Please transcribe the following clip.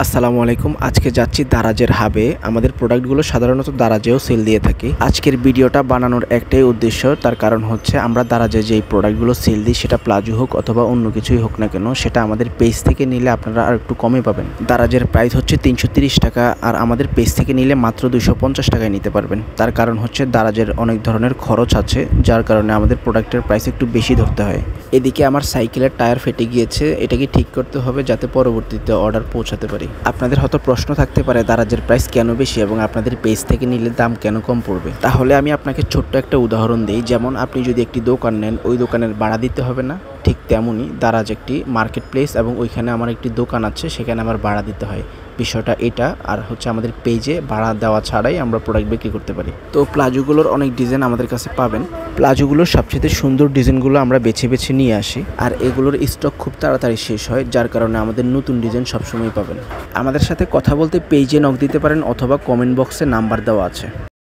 আসসালামু আলাইকুম। আজকে যাচ্ছি দারাজের হাবে। আমাদের প্রোডাক্টগুলো সাধারণত দারাজেও সেল দিয়ে থাকি। আজকের ভিডিওটা বানানোর একটাই উদ্দেশ্য, তার কারণ হচ্ছে আমরা দারাজে যেই প্রোডাক্টগুলো সেল দিই সেটা প্লাজো হোক অথবা অন্য কিছুই হোক না কেন, সেটা আমাদের পেজ থেকে নিলে আপনারা আর একটু কমে পাবেন। দারাজের প্রাইস হচ্ছে 330 টাকা, আর আমাদের পেজ থেকে নিলে মাত্র 250 টাকায় নিতে পারবেন। তার কারণ হচ্ছে দারাজের অনেক ধরনের খরচ আছে, যার কারণে আমাদের প্রোডাক্টের প্রাইস একটু বেশি ধরতে হয়। এদিকে আমার সাইকেলের টায়ার ফেটে গিয়েছে, এটাকে ঠিক করতে হবে যাতে পরবর্তীতে অর্ডার পৌঁছাতে পারি। আপনাদের হয়তো প্রশ্ন থাকতে পারে দারাজের প্রাইস কেন বেশি এবং আপনাদের পেজ থেকে নিলে দাম কেন কম পড়বে। তাহলে আমি আপনাকে ছোট্ট একটা উদাহরণ দিই। যেমন আপনি যদি একটি দোকান নেন, ওই দোকানের ভাড়া দিতে হবে না, ঠিক তেমনই দারাজ একটি মার্কেট প্লেস এবং ওইখানে আমার একটি দোকান আছে, সেখানে আমার ভাড়া দিতে হয়। বিষয়টা এটা। আর হচ্ছে আমাদের পেজে ভাড়া দেওয়া ছাড়াই আমরা প্রোডাক্ট বিক্রি করতে পারি। তো প্লাজোগুলোর অনেক ডিজাইন আমাদের কাছে পাবেন। প্লাজোগুলোর সবচেয়ে সুন্দর ডিজাইনগুলো আমরা বেছে বেছে নিয়ে আসি, আর এগুলোর স্টক খুব তাড়াতাড়ি শেষ হয়, যার কারণে আমাদের নতুন ডিজাইন সবসময় পাবেন। আমাদের সাথে কথা বলতে পেজে নক দিতে পারেন অথবা কমেন্ট বক্সে নাম্বার দেওয়া আছে।